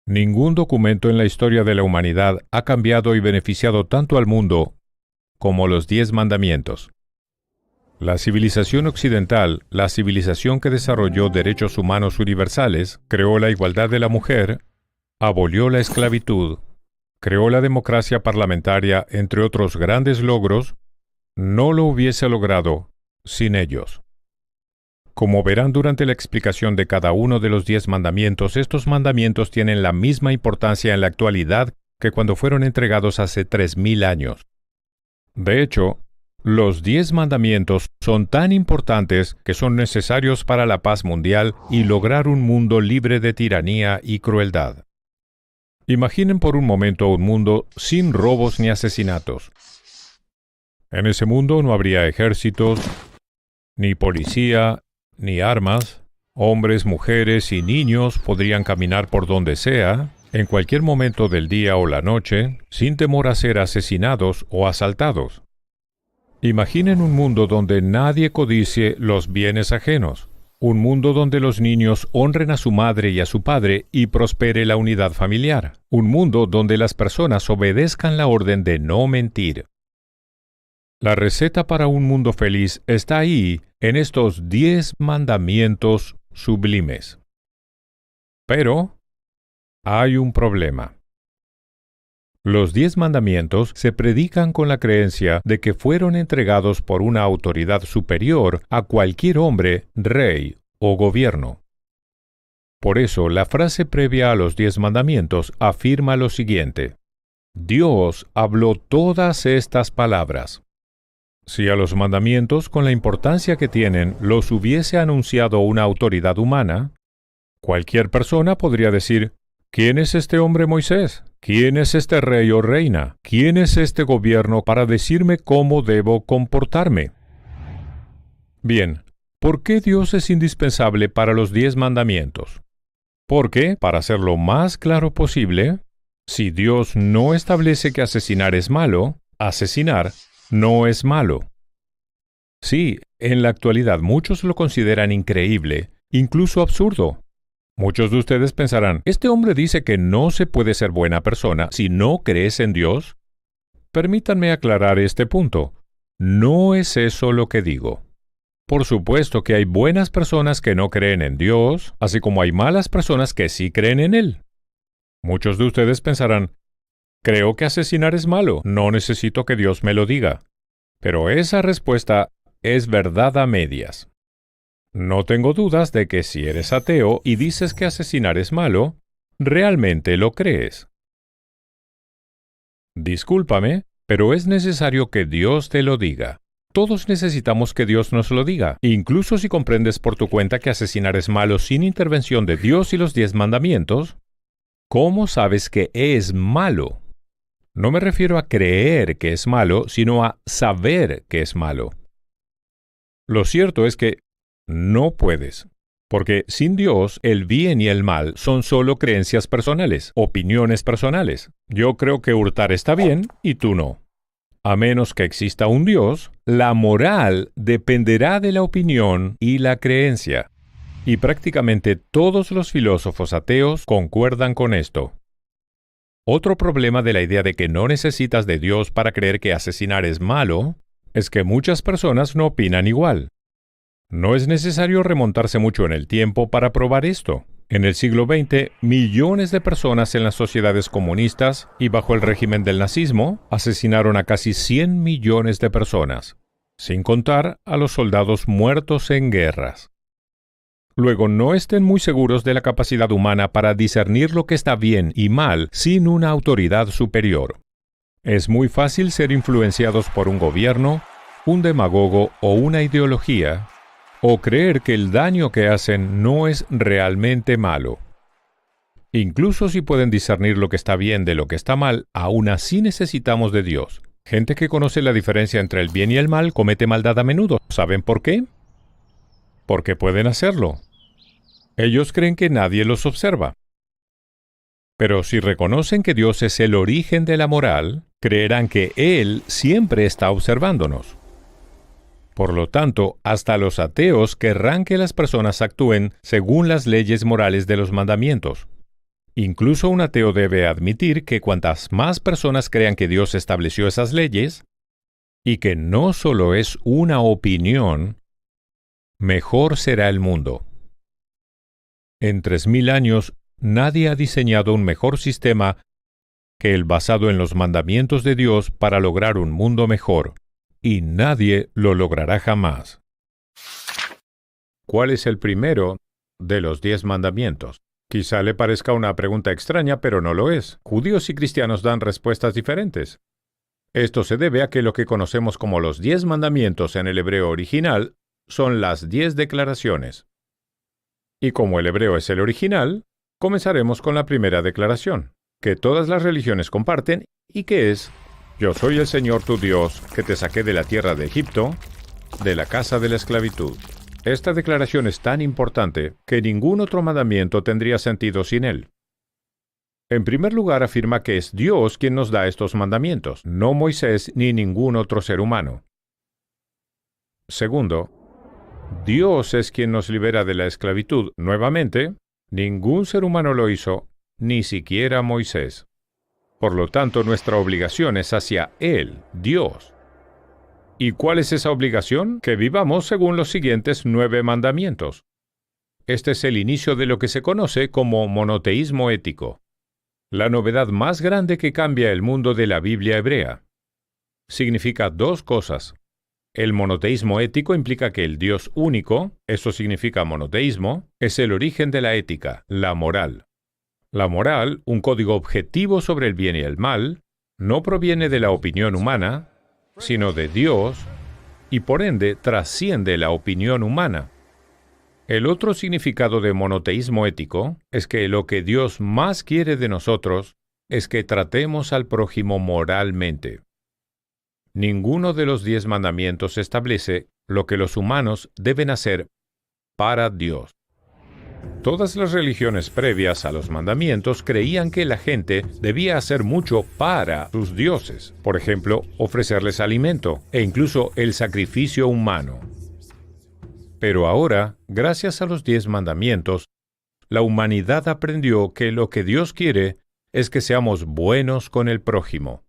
Ningún documento en la historia de la humanidad ha cambiado y beneficiado tanto al mundo como los 10 mandamientos. La civilización occidental, la civilización que desarrolló derechos humanos universales, creó la igualdad de la mujer, abolió la esclavitud, creó la democracia parlamentaria, entre otros grandes logros, no lo hubiese logrado sin ellos. Como verán durante la explicación de cada uno de los 10 mandamientos, estos mandamientos tienen la misma importancia en la actualidad que cuando fueron entregados hace 3000 años. De hecho, los 10 mandamientos son tan importantes que son necesarios para la paz mundial y lograr un mundo libre de tiranía y crueldad. Imaginen por un momento un mundo sin robos ni asesinatos. En ese mundo no habría ejércitos, ni policía, ni armas. Hombres, mujeres y niños podrían caminar por donde sea, en cualquier momento del día o la noche, sin temor a ser asesinados o asaltados. Imaginen un mundo donde nadie codicie los bienes ajenos. Un mundo donde los niños honren a su madre y a su padre y prospere la unidad familiar. Un mundo donde las personas obedezcan la orden de no mentir. La receta para un mundo feliz está ahí, en estos 10 mandamientos sublimes. Pero hay un problema. Los 10 mandamientos se predican con la creencia de que fueron entregados por una autoridad superior a cualquier hombre, rey o gobierno. Por eso, la frase previa a los 10 mandamientos afirma lo siguiente: Dios habló todas estas palabras. Si a los mandamientos, con la importancia que tienen, los hubiese anunciado una autoridad humana, cualquier persona podría decir: ¿quién es este hombre Moisés? ¿Quién es este rey o reina? ¿Quién es este gobierno para decirme cómo debo comportarme? Bien, ¿por qué Dios es indispensable para los 10 mandamientos? Porque, para ser lo más claro posible, si Dios no establece que asesinar es malo, asesinar no es malo. Sí, en la actualidad muchos lo consideran increíble, incluso absurdo. Muchos de ustedes pensarán, ¿este hombre dice que no se puede ser buena persona si no crees en Dios? Permítanme aclarar este punto. No es eso lo que digo. Por supuesto que hay buenas personas que no creen en Dios, así como hay malas personas que sí creen en Él. Muchos de ustedes pensarán, creo que asesinar es malo, no necesito que Dios me lo diga. Pero esa respuesta es verdad a medias. No tengo dudas de que si eres ateo y dices que asesinar es malo, realmente lo crees. Discúlpame, pero es necesario que Dios te lo diga. Todos necesitamos que Dios nos lo diga, incluso si comprendes por tu cuenta que asesinar es malo sin intervención de Dios y los 10 mandamientos. ¿Cómo sabes que es malo? No me refiero a creer que es malo, sino a saber que es malo. Lo cierto es que no puedes, porque sin Dios el bien y el mal son solo creencias personales, opiniones personales. Yo creo que hurtar está bien y tú no. A menos que exista un Dios, la moral dependerá de la opinión y la creencia. Y prácticamente todos los filósofos ateos concuerdan con esto. Otro problema de la idea de que no necesitas de Dios para creer que asesinar es malo es que muchas personas no opinan igual. No es necesario remontarse mucho en el tiempo para probar esto. En el siglo XX, millones de personas en las sociedades comunistas y bajo el régimen del nazismo asesinaron a casi 100 millones de personas, sin contar a los soldados muertos en guerras. Luego, no estén muy seguros de la capacidad humana para discernir lo que está bien y mal sin una autoridad superior. Es muy fácil ser influenciados por un gobierno, un demagogo o una ideología, o creer que el daño que hacen no es realmente malo. Incluso si pueden discernir lo que está bien de lo que está mal, aún así necesitamos de Dios. Gente que conoce la diferencia entre el bien y el mal comete maldad a menudo. ¿Saben por qué? Porque pueden hacerlo. Ellos creen que nadie los observa. Pero si reconocen que Dios es el origen de la moral, creerán que Él siempre está observándonos. Por lo tanto, hasta los ateos querrán que las personas actúen según las leyes morales de los mandamientos. Incluso un ateo debe admitir que cuantas más personas crean que Dios estableció esas leyes, y que no solo es una opinión, mejor será el mundo. En 3000 años, nadie ha diseñado un mejor sistema que el basado en los mandamientos de Dios para lograr un mundo mejor, y nadie lo logrará jamás. ¿Cuál es el primero de los 10 mandamientos? Quizá le parezca una pregunta extraña, pero no lo es. Judíos y cristianos dan respuestas diferentes. Esto se debe a que lo que conocemos como los 10 mandamientos en el hebreo original son las 10 declaraciones. Y como el hebreo es el original, comenzaremos con la primera declaración, que todas las religiones comparten y que es: Yo soy el Señor tu Dios, que te saqué de la tierra de Egipto, de la casa de la esclavitud. Esta declaración es tan importante que ningún otro mandamiento tendría sentido sin él. En primer lugar, afirma que es Dios quien nos da estos mandamientos, no Moisés ni ningún otro ser humano. Segundo, Dios es quien nos libera de la esclavitud. Nuevamente, ningún ser humano lo hizo, ni siquiera Moisés. Por lo tanto, nuestra obligación es hacia Él, Dios. ¿Y cuál es esa obligación? Que vivamos según los siguientes 9 mandamientos. Este es el inicio de lo que se conoce como monoteísmo ético, la novedad más grande que cambia el mundo de la Biblia hebrea. Significa 2 cosas. El monoteísmo ético implica que el Dios único, eso significa monoteísmo, es el origen de la ética, la moral. La moral, un código objetivo sobre el bien y el mal, no proviene de la opinión humana, sino de Dios, y por ende trasciende la opinión humana. El otro significado de monoteísmo ético es que lo que Dios más quiere de nosotros es que tratemos al prójimo moralmente. Ninguno de los 10 mandamientos establece lo que los humanos deben hacer para Dios. Todas las religiones previas a los mandamientos creían que la gente debía hacer mucho para sus dioses, por ejemplo, ofrecerles alimento e incluso el sacrificio humano. Pero ahora, gracias a los 10 mandamientos, la humanidad aprendió que lo que Dios quiere es que seamos buenos con el prójimo.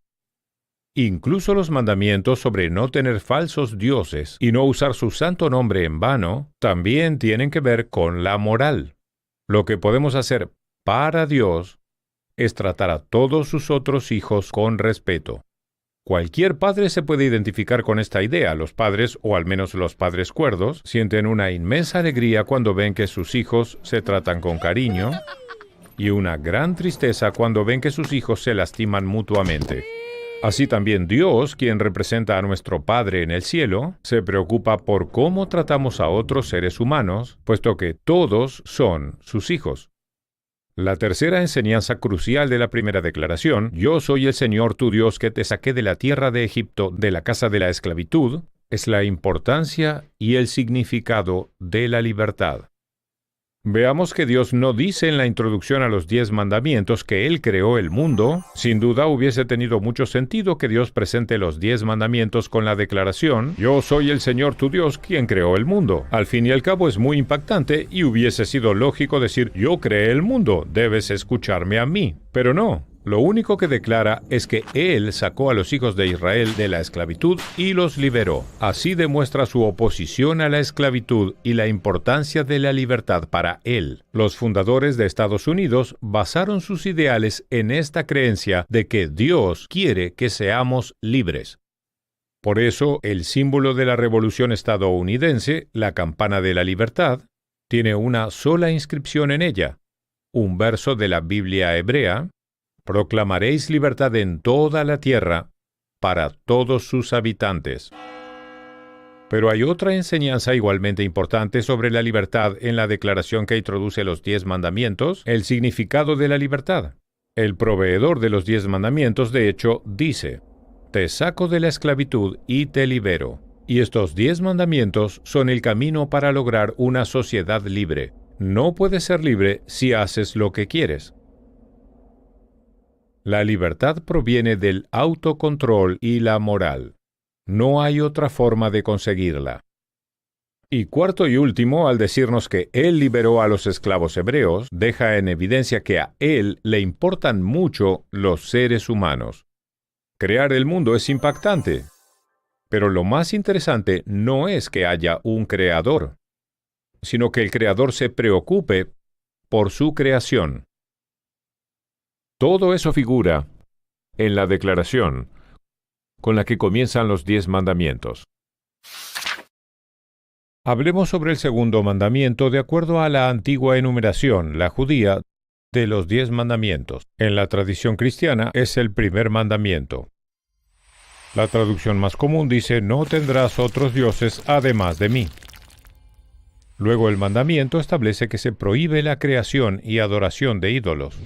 Incluso los mandamientos sobre no tener falsos dioses y no usar su santo nombre en vano también tienen que ver con la moral. Lo que podemos hacer para Dios es tratar a todos sus otros hijos con respeto. Cualquier padre se puede identificar con esta idea. Los padres, o al menos los padres cuerdos, sienten una inmensa alegría cuando ven que sus hijos se tratan con cariño y una gran tristeza cuando ven que sus hijos se lastiman mutuamente. Así también Dios, quien representa a nuestro Padre en el cielo, se preocupa por cómo tratamos a otros seres humanos, puesto que todos son sus hijos. La tercera enseñanza crucial de la primera declaración, Yo soy el Señor tu Dios que te saqué de la tierra de Egipto, de la casa de la esclavitud, es la importancia y el significado de la libertad. Veamos que Dios no dice en la introducción a los 10 mandamientos que Él creó el mundo. Sin duda hubiese tenido mucho sentido que Dios presente los 10 mandamientos con la declaración, Yo soy el Señor tu Dios quien creó el mundo. Al fin y al cabo es muy impactante y hubiese sido lógico decir, Yo creé el mundo, debes escucharme a mí. Pero no. Lo único que declara es que Él sacó a los hijos de Israel de la esclavitud y los liberó. Así demuestra su oposición a la esclavitud y la importancia de la libertad para Él. Los fundadores de Estados Unidos basaron sus ideales en esta creencia de que Dios quiere que seamos libres. Por eso, el símbolo de la Revolución estadounidense, la campana de la libertad, tiene una sola inscripción en ella, un verso de la Biblia hebrea: Proclamaréis libertad en toda la tierra para todos sus habitantes. Pero hay otra enseñanza igualmente importante sobre la libertad en la declaración que introduce los 10 mandamientos, el significado de la libertad. El proveedor de los 10 mandamientos, de hecho, dice, Te saco de la esclavitud y te libero. Y estos 10 mandamientos son el camino para lograr una sociedad libre. No puedes ser libre si haces lo que quieres. La libertad proviene del autocontrol y la moral. No hay otra forma de conseguirla. Y cuarto y último, al decirnos que Él liberó a los esclavos hebreos, deja en evidencia que a Él le importan mucho los seres humanos. Crear el mundo es impactante, pero lo más interesante no es que haya un creador, sino que el creador se preocupe por su creación. Todo eso figura en la declaración con la que comienzan los 10 mandamientos. Hablemos sobre el segundo mandamiento de acuerdo a la antigua enumeración, la judía, de los 10 mandamientos. En la tradición cristiana es el primer mandamiento. La traducción más común dice: no tendrás otros dioses además de mí. Luego el mandamiento establece que se prohíbe la creación y adoración de ídolos.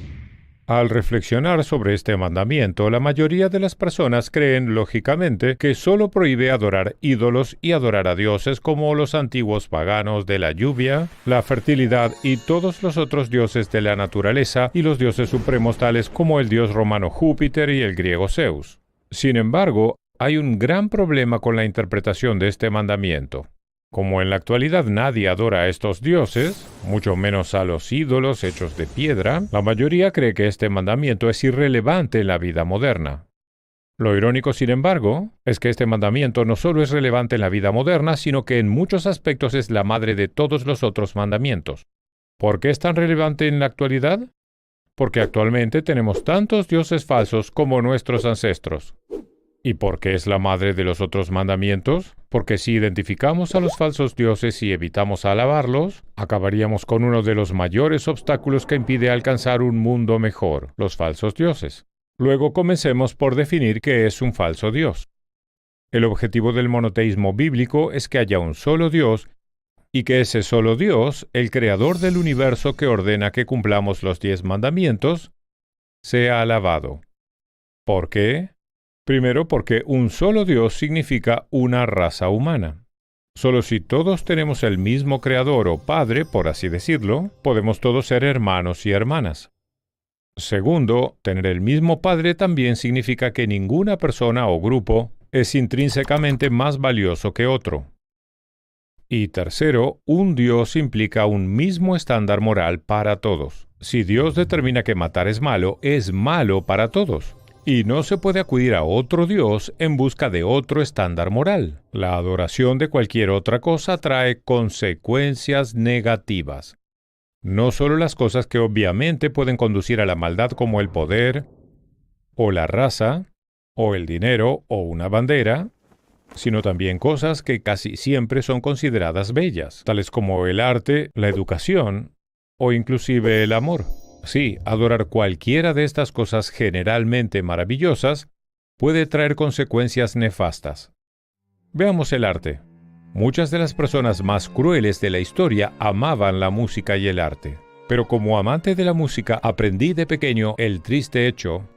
Al reflexionar sobre este mandamiento, la mayoría de las personas creen, lógicamente, que solo prohíbe adorar ídolos y adorar a dioses como los antiguos paganos de la lluvia, la fertilidad y todos los otros dioses de la naturaleza y los dioses supremos tales como el dios romano Júpiter y el griego Zeus. Sin embargo, hay un gran problema con la interpretación de este mandamiento. Como en la actualidad nadie adora a estos dioses, mucho menos a los ídolos hechos de piedra, la mayoría cree que este mandamiento es irrelevante en la vida moderna. Lo irónico, sin embargo, es que este mandamiento no solo es relevante en la vida moderna, sino que en muchos aspectos es la madre de todos los otros mandamientos. ¿Por qué es tan relevante en la actualidad? Porque actualmente tenemos tantos dioses falsos como nuestros ancestros. ¿Y por qué es la madre de los otros mandamientos? Porque si identificamos a los falsos dioses y evitamos alabarlos, acabaríamos con uno de los mayores obstáculos que impide alcanzar un mundo mejor, los falsos dioses. Luego comencemos por definir qué es un falso dios. El objetivo del monoteísmo bíblico es que haya un solo Dios y que ese solo Dios, el creador del universo que ordena que cumplamos los 10 mandamientos, sea alabado. ¿Por qué? Primero, porque un solo Dios significa una raza humana. Solo si todos tenemos el mismo Creador o Padre, por así decirlo, podemos todos ser hermanos y hermanas. Segundo, tener el mismo Padre también significa que ninguna persona o grupo es intrínsecamente más valioso que otro. Y tercero, un Dios implica un mismo estándar moral para todos. Si Dios determina que matar es malo para todos. Y no se puede acudir a otro Dios en busca de otro estándar moral. La adoración de cualquier otra cosa trae consecuencias negativas. No solo las cosas que obviamente pueden conducir a la maldad como el poder, o la raza, o el dinero, o una bandera, sino también cosas que casi siempre son consideradas bellas, tales como el arte, la educación, o inclusive el amor. Sí, adorar cualquiera de estas cosas generalmente maravillosas puede traer consecuencias nefastas. Veamos el arte. Muchas de las personas más crueles de la historia amaban la música y el arte. Pero como amante de la música aprendí de pequeño el triste hecho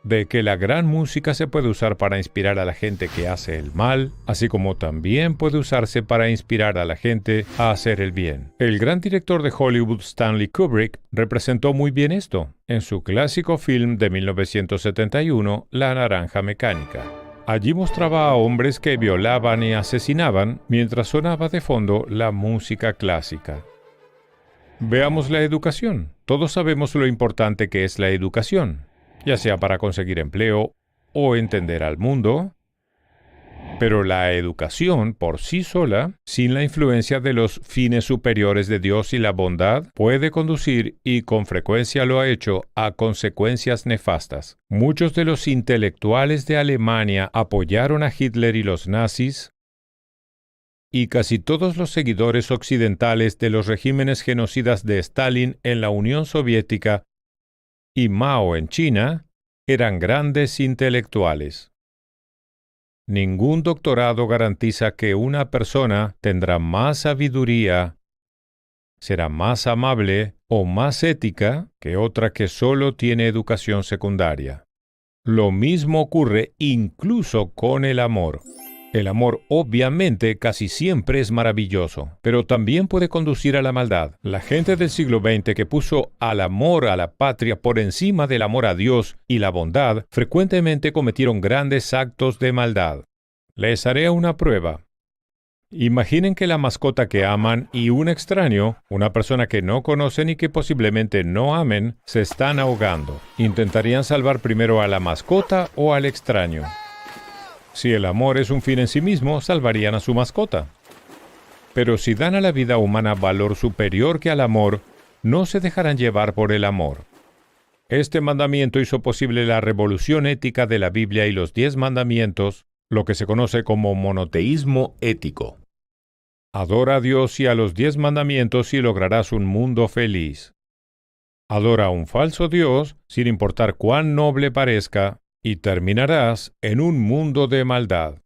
de que la gran música se puede usar para inspirar a la gente que hace el mal, así como también puede usarse para inspirar a la gente a hacer el bien. El gran director de Hollywood Stanley Kubrick representó muy bien esto en su clásico film de 1971, La Naranja Mecánica. Allí mostraba a hombres que violaban y asesinaban mientras sonaba de fondo la música clásica. Veamos la educación. Todos sabemos lo importante que es la educación, ya sea para conseguir empleo o entender al mundo, pero la educación por sí sola, sin la influencia de los fines superiores de Dios y la bondad, puede conducir, y con frecuencia lo ha hecho, a consecuencias nefastas. Muchos de los intelectuales de Alemania apoyaron a Hitler y los nazis, y casi todos los seguidores occidentales de los regímenes genocidas de Stalin en la Unión Soviética y Mao en China eran grandes intelectuales. Ningún doctorado garantiza que una persona tendrá más sabiduría, será más amable o más ética que otra que solo tiene educación secundaria. Lo mismo ocurre incluso con el amor. El amor obviamente casi siempre es maravilloso, pero también puede conducir a la maldad. La gente del siglo XX que puso al amor a la patria por encima del amor a Dios y la bondad, frecuentemente cometieron grandes actos de maldad. Les haré una prueba. Imaginen que la mascota que aman y un extraño, una persona que no conocen y que posiblemente no amen, se están ahogando. ¿Intentarían salvar primero a la mascota o al extraño? Si el amor es un fin en sí mismo, salvarían a su mascota. Pero si dan a la vida humana valor superior que al amor, no se dejarán llevar por el amor. Este mandamiento hizo posible la revolución ética de la Biblia y los 10 mandamientos, lo que se conoce como monoteísmo ético. Adora a Dios y a los 10 mandamientos y lograrás un mundo feliz. Adora a un falso Dios, sin importar cuán noble parezca, y terminarás en un mundo de maldad.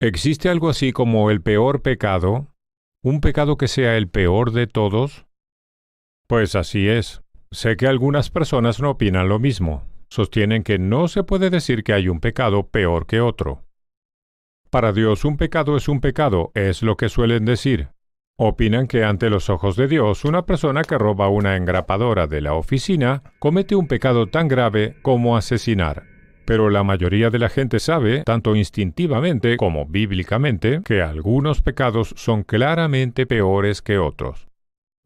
¿Existe algo así como el peor pecado? ¿Un pecado que sea el peor de todos? Pues así es. Sé que algunas personas no opinan lo mismo. Sostienen que no se puede decir que hay un pecado peor que otro. Para Dios un pecado es un pecado, es lo que suelen decir. Opinan que ante los ojos de Dios una persona que roba una engrapadora de la oficina comete un pecado tan grave como asesinar. Pero la mayoría de la gente sabe, tanto instintivamente como bíblicamente, que algunos pecados son claramente peores que otros.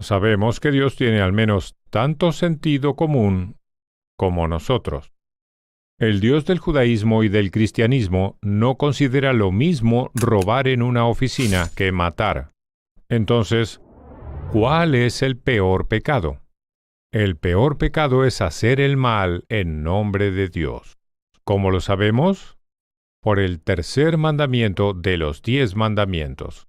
Sabemos que Dios tiene al menos tanto sentido común como nosotros. El Dios del judaísmo y del cristianismo no considera lo mismo robar en una oficina que matar. Entonces, ¿cuál es el peor pecado? El peor pecado es hacer el mal en nombre de Dios. ¿Cómo lo sabemos? Por el tercer mandamiento de los 10 mandamientos.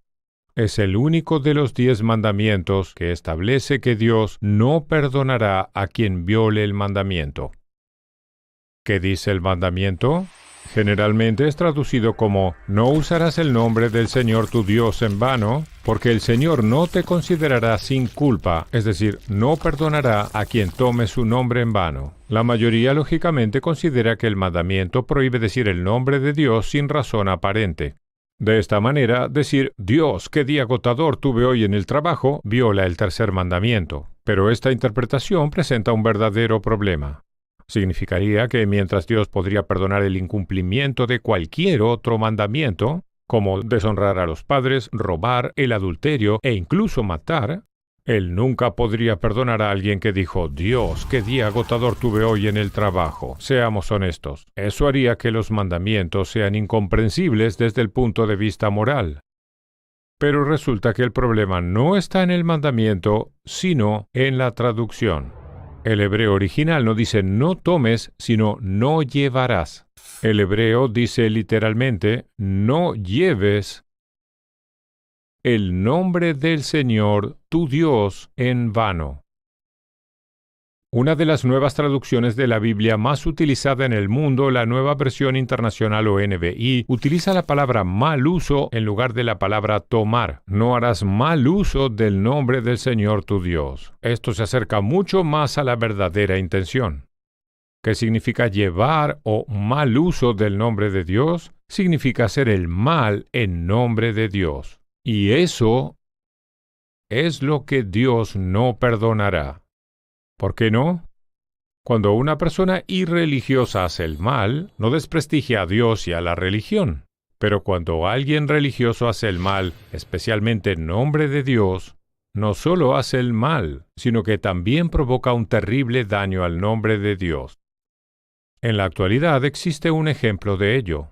Es el único de los 10 mandamientos que establece que Dios no perdonará a quien viole el mandamiento. ¿Qué dice el mandamiento? Generalmente es traducido como: no usarás el nombre del Señor tu Dios en vano, porque el Señor no te considerará sin culpa, es decir, no perdonará a quien tome su nombre en vano. La mayoría lógicamente considera que el mandamiento prohíbe decir el nombre de Dios sin razón aparente. De esta manera, decir «Dios, qué día agotador tuve hoy en el trabajo» viola el tercer mandamiento. Pero esta interpretación presenta un verdadero problema. Significaría que mientras Dios podría perdonar el incumplimiento de cualquier otro mandamiento, como deshonrar a los padres, robar, el adulterio e incluso matar, Él nunca podría perdonar a alguien que dijo, «Dios, qué día agotador tuve hoy en el trabajo». Seamos honestos, eso haría que los mandamientos sean incomprensibles desde el punto de vista moral. Pero resulta que el problema no está en el mandamiento, sino en la traducción. El hebreo original no dice «no tomes», sino «no llevarás». El hebreo dice literalmente «no lleves el nombre del Señor, tu Dios, en vano». Una de las nuevas traducciones de la Biblia más utilizada en el mundo, la Nueva Versión Internacional o NBI, utiliza la palabra mal uso en lugar de la palabra tomar. No harás mal uso del nombre del Señor tu Dios. Esto se acerca mucho más a la verdadera intención. ¿Qué significa llevar o mal uso del nombre de Dios? Significa hacer el mal en nombre de Dios. Y eso es lo que Dios no perdonará. ¿Por qué no? Cuando una persona irreligiosa hace el mal, no desprestigia a Dios y a la religión. Pero cuando alguien religioso hace el mal, especialmente en nombre de Dios, no solo hace el mal, sino que también provoca un terrible daño al nombre de Dios. En la actualidad existe un ejemplo de ello.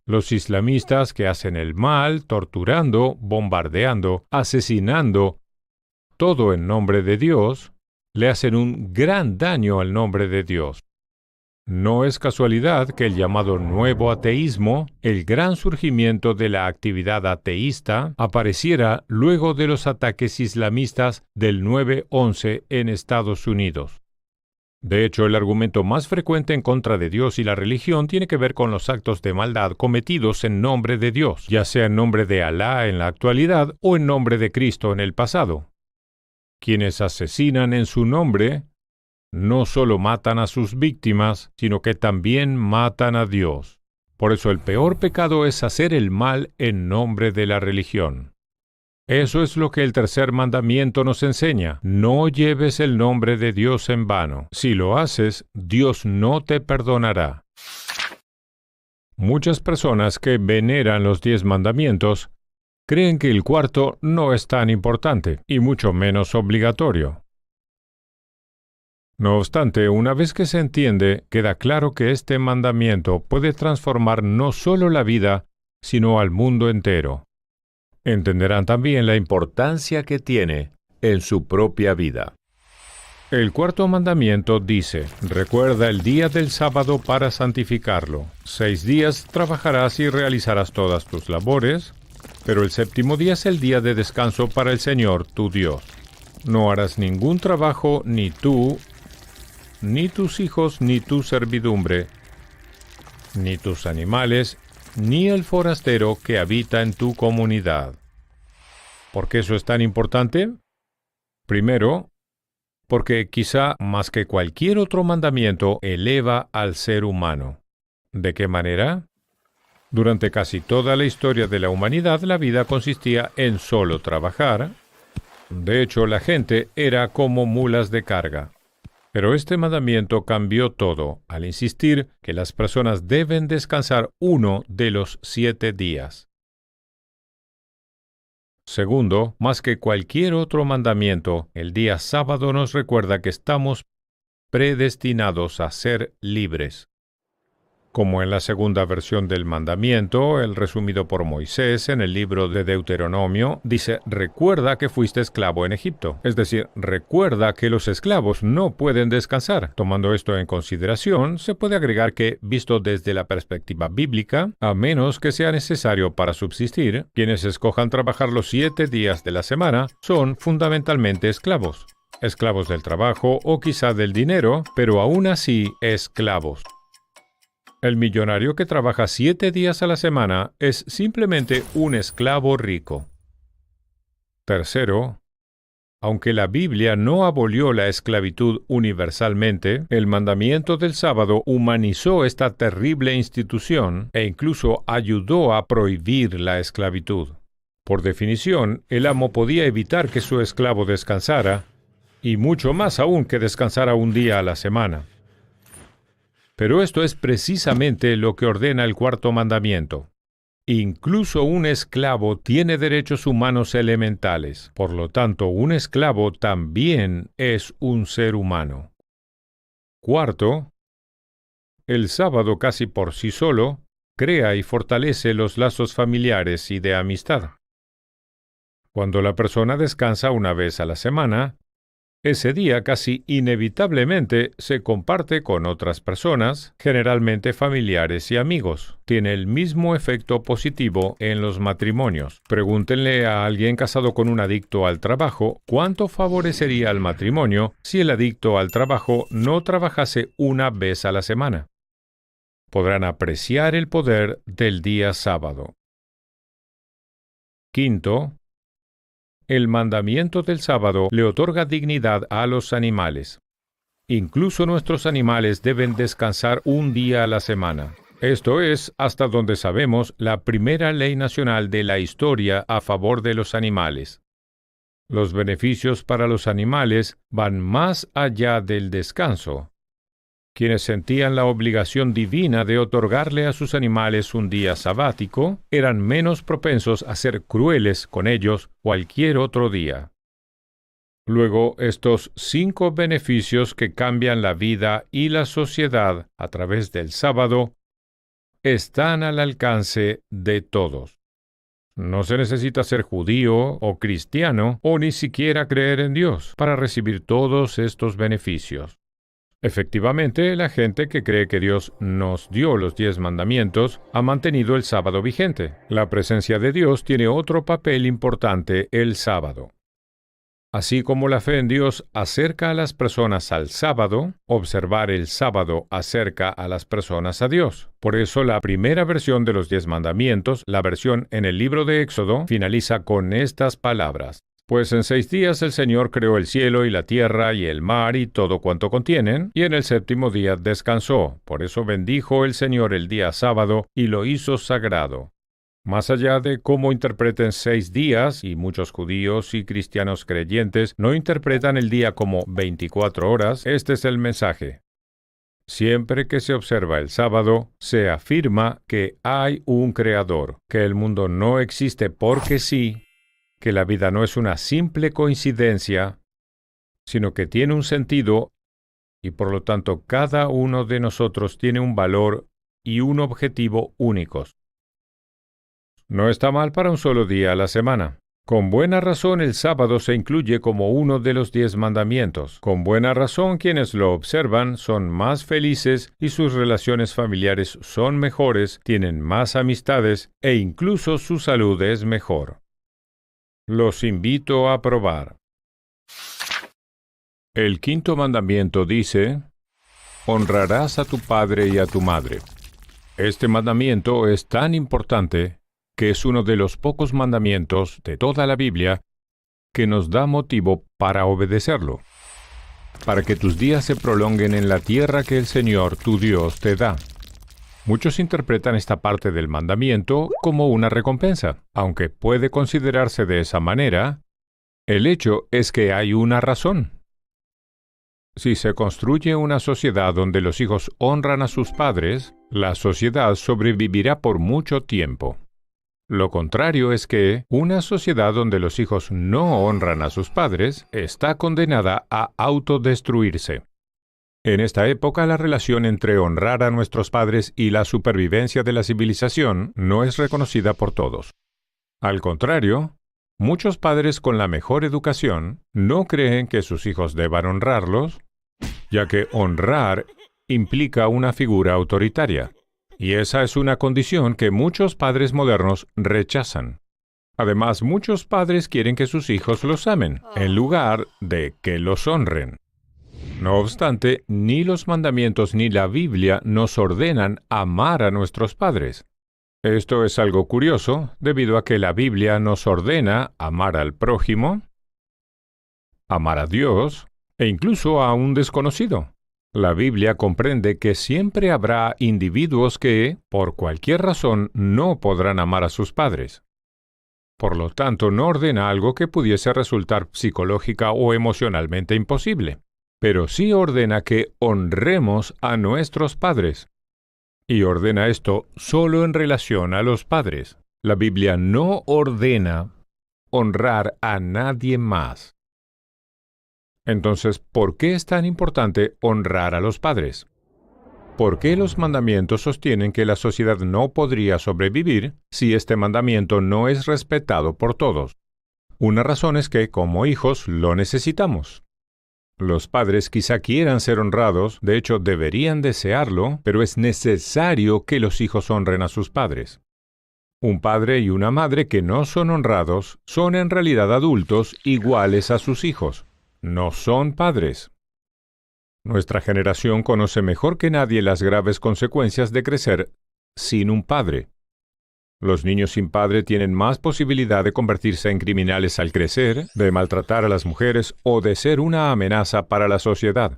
Los islamistas que hacen el mal, torturando, bombardeando, asesinando, todo en nombre de Dios, le hacen un gran daño al nombre de Dios. No es casualidad que el llamado nuevo ateísmo, el gran surgimiento de la actividad ateísta, apareciera luego de los ataques islamistas del 9/11 en Estados Unidos. De hecho, el argumento más frecuente en contra de Dios y la religión tiene que ver con los actos de maldad cometidos en nombre de Dios, ya sea en nombre de Alá en la actualidad o en nombre de Cristo en el pasado. Quienes asesinan en su nombre no solo matan a sus víctimas, sino que también matan a Dios. Por eso el peor pecado es hacer el mal en nombre de la religión. Eso es lo que el tercer mandamiento nos enseña. No lleves el nombre de Dios en vano. Si lo haces, Dios no te perdonará. Muchas personas que veneran los 10 mandamientos creen que el cuarto no es tan importante y mucho menos obligatorio. No obstante, una vez que se entiende, queda claro que este mandamiento puede transformar no solo la vida, sino al mundo entero. Entenderán también la importancia que tiene en su propia vida. El cuarto mandamiento dice: recuerda el día del sábado para santificarlo. 6 días trabajarás y realizarás todas tus labores, pero el séptimo día es el día de descanso para el Señor tu Dios. No harás ningún trabajo, ni tú, ni tus hijos, ni tu servidumbre, ni tus animales, ni el forastero que habita en tu comunidad. ¿Por qué eso es tan importante? Primero, porque quizá más que cualquier otro mandamiento eleva al ser humano. ¿De qué manera? Durante casi toda la historia de la humanidad, la vida consistía en solo trabajar. De hecho, la gente era como mulas de carga. Pero este mandamiento cambió todo al insistir que las personas deben descansar uno de los 7 días. Segundo, más que cualquier otro mandamiento, el día sábado nos recuerda que estamos predestinados a ser libres. Como en la segunda versión del mandamiento, el resumido por Moisés en el libro de Deuteronomio, dice: recuerda que fuiste esclavo en Egipto. Es decir, recuerda que los esclavos no pueden descansar. Tomando esto en consideración, se puede agregar que, visto desde la perspectiva bíblica, a menos que sea necesario para subsistir, quienes escojan trabajar los 7 días de la semana son fundamentalmente esclavos. Esclavos del trabajo o quizá del dinero, pero aún así esclavos. El millonario que trabaja 7 días a la semana es simplemente un esclavo rico. Tercero, aunque la Biblia no abolió la esclavitud universalmente, el mandamiento del sábado humanizó esta terrible institución e incluso ayudó a prohibir la esclavitud. Por definición, el amo podía evitar que su esclavo descansara, y mucho más aún que descansara un día a la semana. Pero esto es precisamente lo que ordena el cuarto mandamiento. Incluso un esclavo tiene derechos humanos elementales. Por lo tanto, un esclavo también es un ser humano. Cuarto, el sábado casi por sí solo crea y fortalece los lazos familiares y de amistad. Cuando la persona descansa una vez a la semana, ese día casi inevitablemente se comparte con otras personas, generalmente familiares y amigos. Tiene el mismo efecto positivo en los matrimonios. Pregúntenle a alguien casado con un adicto al trabajo cuánto favorecería al matrimonio si el adicto al trabajo no trabajase una vez a la semana. Podrán apreciar el poder del día sábado. Quinto, el mandamiento del sábado le otorga dignidad a los animales. Incluso nuestros animales deben descansar un día a la semana. Esto es, hasta donde sabemos, la primera ley nacional de la historia a favor de los animales. Los beneficios para los animales van más allá del descanso. Quienes sentían la obligación divina de otorgarle a sus animales un día sabático eran menos propensos a ser crueles con ellos cualquier otro día. Luego, estos 5 beneficios que cambian la vida y la sociedad a través del sábado están al alcance de todos. No se necesita ser judío o cristiano o ni siquiera creer en Dios para recibir todos estos beneficios. Efectivamente, la gente que cree que Dios nos dio los 10 mandamientos ha mantenido el sábado vigente. La presencia de Dios tiene otro papel importante el sábado. Así como la fe en Dios acerca a las personas al sábado, observar el sábado acerca a las personas a Dios. Por eso la primera versión de los 10 mandamientos, la versión en el libro de Éxodo, finaliza con estas palabras: Pues en 6 días el Señor creó el cielo y la tierra y el mar y todo cuanto contienen, y en el séptimo día descansó. Por eso bendijo el Señor el día sábado y lo hizo sagrado. Más allá de cómo interpreten 6 días, y muchos judíos y cristianos creyentes no interpretan el día como 24 horas, este es el mensaje. Siempre que se observa el sábado, se afirma que hay un creador, que el mundo no existe porque sí, que la vida no es una simple coincidencia, sino que tiene un sentido y por lo tanto cada uno de nosotros tiene un valor y un objetivo únicos. No está mal para un solo día a la semana. Con buena razón el sábado se incluye como uno de los 10 mandamientos. Con buena razón quienes lo observan son más felices y sus relaciones familiares son mejores, tienen más amistades e incluso su salud es mejor. Los invito a probar. El quinto mandamiento dice: honrarás a tu padre y a tu madre. Este mandamiento es tan importante que es uno de los pocos mandamientos de toda la Biblia que nos da motivo para obedecerlo, para que tus días se prolonguen en la tierra que el Señor, tu Dios, te da. Muchos interpretan esta parte del mandamiento como una recompensa. Aunque puede considerarse de esa manera, el hecho es que hay una razón. Si se construye una sociedad donde los hijos honran a sus padres, la sociedad sobrevivirá por mucho tiempo. Lo contrario es que una sociedad donde los hijos no honran a sus padres está condenada a autodestruirse. En esta época, la relación entre honrar a nuestros padres y la supervivencia de la civilización no es reconocida por todos. Al contrario, muchos padres con la mejor educación no creen que sus hijos deban honrarlos, ya que honrar implica una figura autoritaria. Y esa es una condición que muchos padres modernos rechazan. Además, muchos padres quieren que sus hijos los amen, en lugar de que los honren. No obstante, ni los mandamientos ni la Biblia nos ordenan amar a nuestros padres. Esto es algo curioso, debido a que la Biblia nos ordena amar al prójimo, amar a Dios, e incluso a un desconocido. La Biblia comprende que siempre habrá individuos que, por cualquier razón, no podrán amar a sus padres. Por lo tanto, no ordena algo que pudiese resultar psicológica o emocionalmente imposible, pero sí ordena que honremos a nuestros padres. Y ordena esto solo en relación a los padres. La Biblia no ordena honrar a nadie más. Entonces, ¿por qué es tan importante honrar a los padres? ¿Por qué los mandamientos sostienen que la sociedad no podría sobrevivir si este mandamiento no es respetado por todos? Una razón es que, como hijos, lo necesitamos. Los padres quizá quieran ser honrados, de hecho deberían desearlo, pero es necesario que los hijos honren a sus padres. Un padre y una madre que no son honrados son en realidad adultos iguales a sus hijos. No son padres. Nuestra generación conoce mejor que nadie las graves consecuencias de crecer sin un padre. Los niños sin padre tienen más posibilidad de convertirse en criminales al crecer, de maltratar a las mujeres o de ser una amenaza para la sociedad.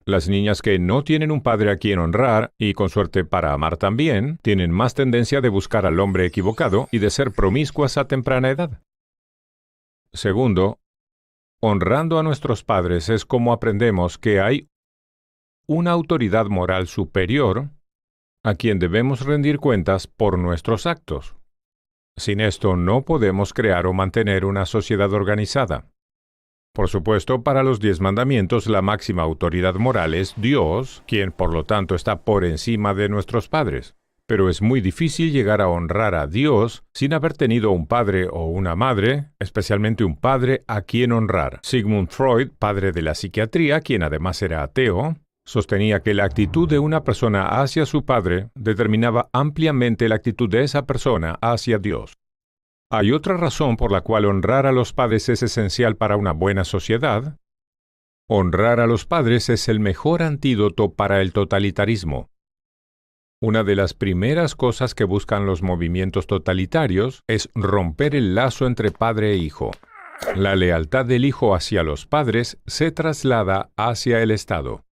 Las niñas que no tienen un padre a quien honrar, y con suerte para amar también, tienen más tendencia de buscar al hombre equivocado y de ser promiscuas a temprana edad. Segundo, honrando a nuestros padres es como aprendemos que hay una autoridad moral superior a quien debemos rendir cuentas por nuestros actos. Sin esto no podemos crear o mantener una sociedad organizada. Por supuesto, para los 10 mandamientos la máxima autoridad moral es Dios, quien por lo tanto está por encima de nuestros padres. Pero es muy difícil llegar a honrar a Dios sin haber tenido un padre o una madre, especialmente un padre a quien honrar. Sigmund Freud, padre de la psiquiatría, quien además era ateo, sostenía que la actitud de una persona hacia su padre determinaba ampliamente la actitud de esa persona hacia Dios. Hay otra razón por la cual honrar a los padres es esencial para una buena sociedad. Honrar a los padres es el mejor antídoto para el totalitarismo. Una de las primeras cosas que buscan los movimientos totalitarios es romper el lazo entre padre e hijo. La lealtad del hijo hacia los padres se traslada hacia el Estado.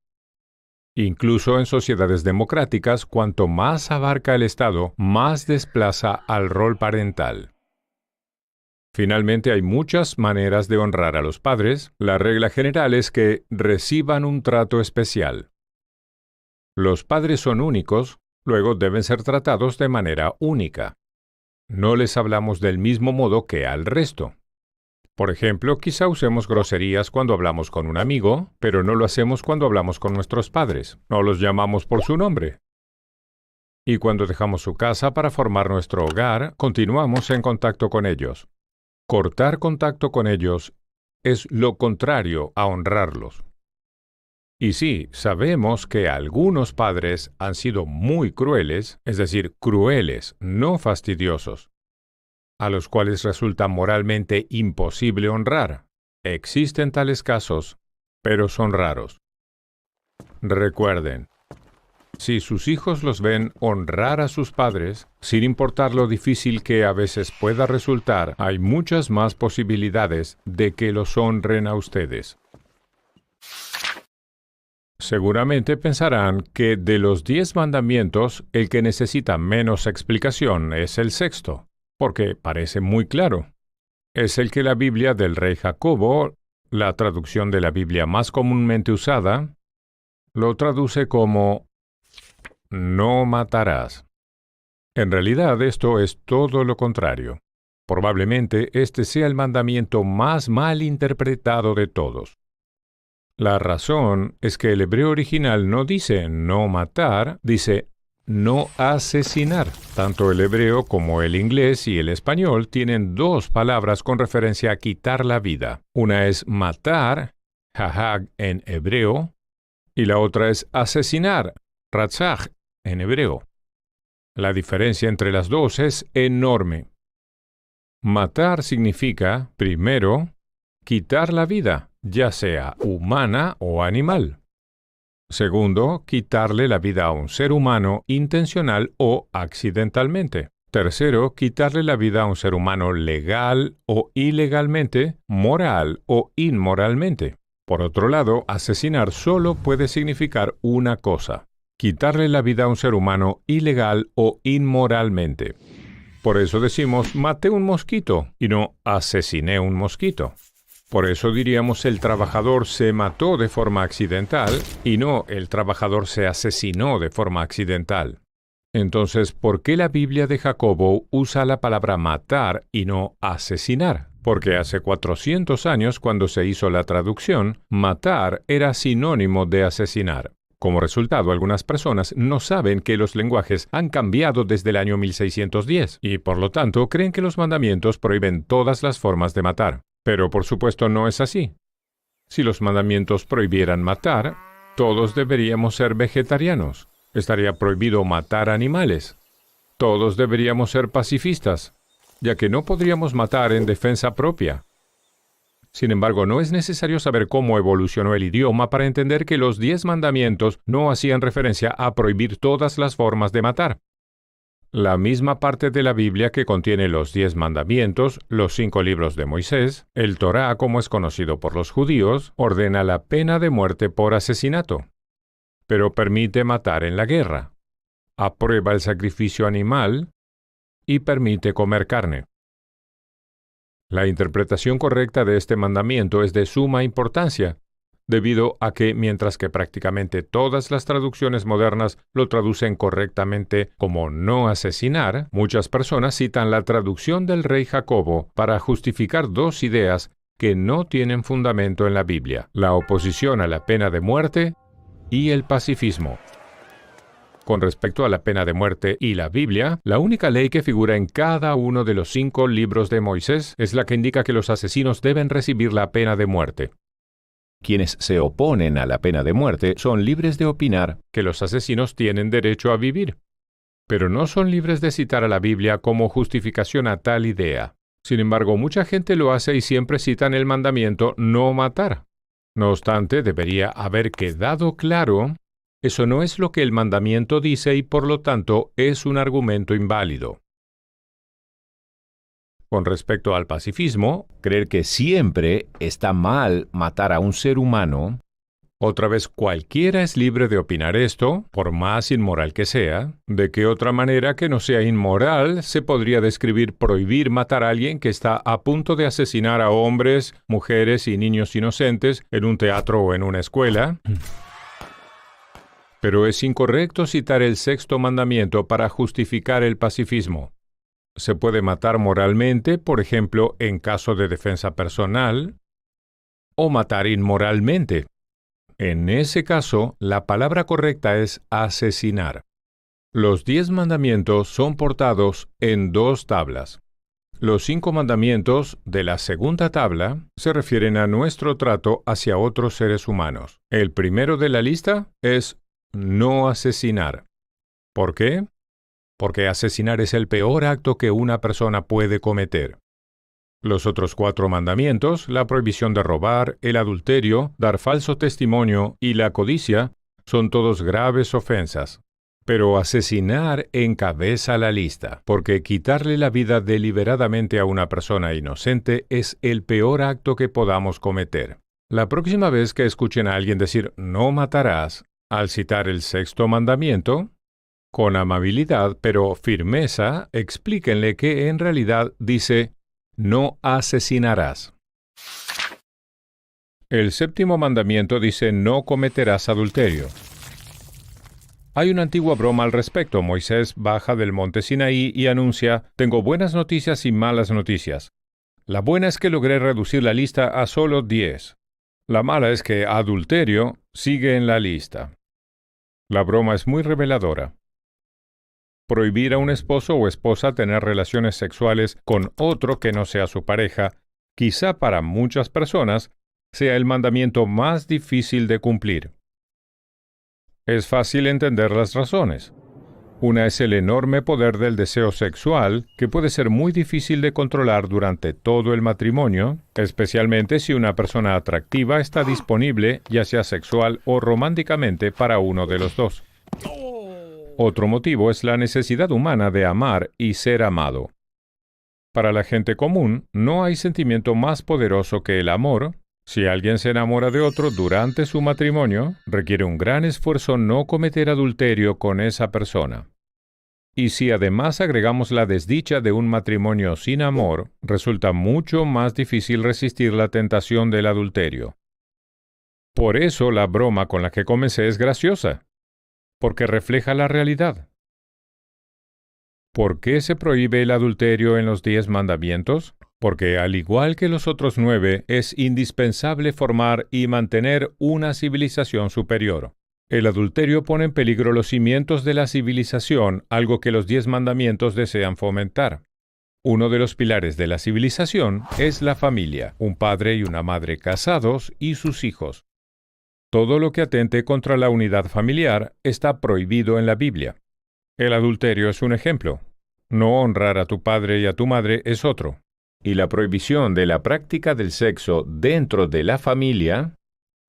Incluso en sociedades democráticas, cuanto más abarca el Estado, más desplaza al rol parental. Finalmente, hay muchas maneras de honrar a los padres. La regla general es que reciban un trato especial. Los padres son únicos, luego deben ser tratados de manera única. No les hablamos del mismo modo que al resto. Por ejemplo, quizá usemos groserías cuando hablamos con un amigo, pero no lo hacemos cuando hablamos con nuestros padres. No los llamamos por su nombre. Y cuando dejamos su casa para formar nuestro hogar, continuamos en contacto con ellos. Cortar contacto con ellos es lo contrario a honrarlos. Y sí, sabemos que algunos padres han sido muy crueles, es decir, crueles, no fastidiosos, a los cuales resulta moralmente imposible honrar. Existen tales casos, pero son raros. Recuerden, si sus hijos los ven honrar a sus padres, sin importar lo difícil que a veces pueda resultar, hay muchas más posibilidades de que los honren a ustedes. Seguramente pensarán que de los 10 mandamientos, el que necesita menos explicación es el sexto, porque parece muy claro. Es el que la Biblia del Rey Jacobo, la traducción de la Biblia más comúnmente usada, lo traduce como no matarás. En realidad esto es todo lo contrario. Probablemente este sea el mandamiento más mal interpretado de todos. La razón es que el hebreo original no dice no matar, dice no asesinar. Tanto el hebreo como el inglés y el español tienen dos palabras con referencia a quitar la vida. Una es matar, hahag en hebreo, y la otra es asesinar, ratzach en hebreo. La diferencia entre las dos es enorme. Matar significa, primero, quitar la vida, ya sea humana o animal. Segundo, quitarle la vida a un ser humano intencional o accidentalmente. Tercero, quitarle la vida a un ser humano legal o ilegalmente, moral o inmoralmente. Por otro lado, asesinar solo puede significar una cosa: quitarle la vida a un ser humano ilegal o inmoralmente. Por eso decimos maté un mosquito y no asesiné un mosquito. Por eso diríamos el trabajador se mató de forma accidental y no el trabajador se asesinó de forma accidental. Entonces, ¿por qué la Biblia de Jacobo usa la palabra matar y no asesinar? Porque hace 400 años, cuando se hizo la traducción, matar era sinónimo de asesinar. Como resultado, algunas personas no saben que los lenguajes han cambiado desde el año 1610 y, por lo tanto, creen que los mandamientos prohíben todas las formas de matar. Pero por supuesto no es así. Si los mandamientos prohibieran matar, todos deberíamos ser vegetarianos. Estaría prohibido matar animales. Todos deberíamos ser pacifistas, ya que no podríamos matar en defensa propia. Sin embargo, no es necesario saber cómo evolucionó el idioma para entender que los 10 mandamientos no hacían referencia a prohibir todas las formas de matar. La misma parte de la Biblia que contiene los 10 mandamientos, los 5 libros de Moisés, el Torá como es conocido por los judíos, ordena la pena de muerte por asesinato, pero permite matar en la guerra, aprueba el sacrificio animal y permite comer carne. La interpretación correcta de este mandamiento es de suma importancia, debido a que mientras que prácticamente todas las traducciones modernas lo traducen correctamente como no asesinar, muchas personas citan la traducción del Rey Jacobo para justificar dos ideas que no tienen fundamento en la Biblia: la oposición a la pena de muerte y el pacifismo. Con respecto a la pena de muerte y la Biblia, la única ley que figura en cada uno de los 5 libros de Moisés es la que indica que los asesinos deben recibir la pena de muerte. Quienes se oponen a la pena de muerte son libres de opinar que los asesinos tienen derecho a vivir, pero no son libres de citar a la Biblia como justificación a tal idea. Sin embargo, mucha gente lo hace y siempre citan el mandamiento no matar. No obstante, debería haber quedado claro, eso no es lo que el mandamiento dice y por lo tanto es un argumento inválido. Con respecto al pacifismo, creer que siempre está mal matar a un ser humano, otra vez cualquiera es libre de opinar esto, por más inmoral que sea. ¿De qué otra manera que no sea inmoral se podría describir prohibir matar a alguien que está a punto de asesinar a hombres, mujeres y niños inocentes en un teatro o en una escuela? Pero es incorrecto citar el sexto mandamiento para justificar el pacifismo. Se puede matar moralmente, por ejemplo, en caso de defensa personal, o matar inmoralmente. En ese caso, la palabra correcta es asesinar. Los 10 mandamientos son portados en 2 tablas. Los 5 mandamientos de la segunda tabla se refieren a nuestro trato hacia otros seres humanos. El primero de la lista es no asesinar. ¿Por qué? Porque asesinar es el peor acto que una persona puede cometer. Los otros 4 mandamientos, la prohibición de robar, el adulterio, dar falso testimonio y la codicia, son todos graves ofensas. Pero asesinar encabeza la lista, porque quitarle la vida deliberadamente a una persona inocente es el peor acto que podamos cometer. La próxima vez que escuchen a alguien decir no matarás, al citar el sexto mandamiento, con amabilidad pero firmeza, explíquenle que en realidad dice no asesinarás. El séptimo mandamiento dice no cometerás adulterio. Hay una antigua broma al respecto. Moisés baja del monte Sinaí y anuncia, tengo buenas noticias y malas noticias. La buena es que logré reducir la lista a solo 10. La mala es que adulterio sigue en la lista. La broma es muy reveladora. Prohibir a un esposo o esposa tener relaciones sexuales con otro que no sea su pareja, quizá para muchas personas, sea el mandamiento más difícil de cumplir. Es fácil entender las razones. Una es el enorme poder del deseo sexual, que puede ser muy difícil de controlar durante todo el matrimonio, especialmente si una persona atractiva está disponible, ya sea sexual o románticamente, para uno de los dos. Otro motivo es la necesidad humana de amar y ser amado. Para la gente común, no hay sentimiento más poderoso que el amor. Si alguien se enamora de otro durante su matrimonio, requiere un gran esfuerzo no cometer adulterio con esa persona. Y si además agregamos la desdicha de un matrimonio sin amor, resulta mucho más difícil resistir la tentación del adulterio. Por eso la broma con la que comencé es graciosa, porque refleja la realidad. ¿Por qué se prohíbe el adulterio en los 10 mandamientos? Porque al igual que los otros 9, es indispensable formar y mantener una civilización superior. El adulterio pone en peligro los cimientos de la civilización, algo que los 10 mandamientos desean fomentar. Uno de los pilares de la civilización es la familia, un padre y una madre casados y sus hijos. Todo lo que atente contra la unidad familiar está prohibido en la Biblia. El adulterio es un ejemplo. No honrar a tu padre y a tu madre es otro. Y la prohibición de la práctica del sexo dentro de la familia,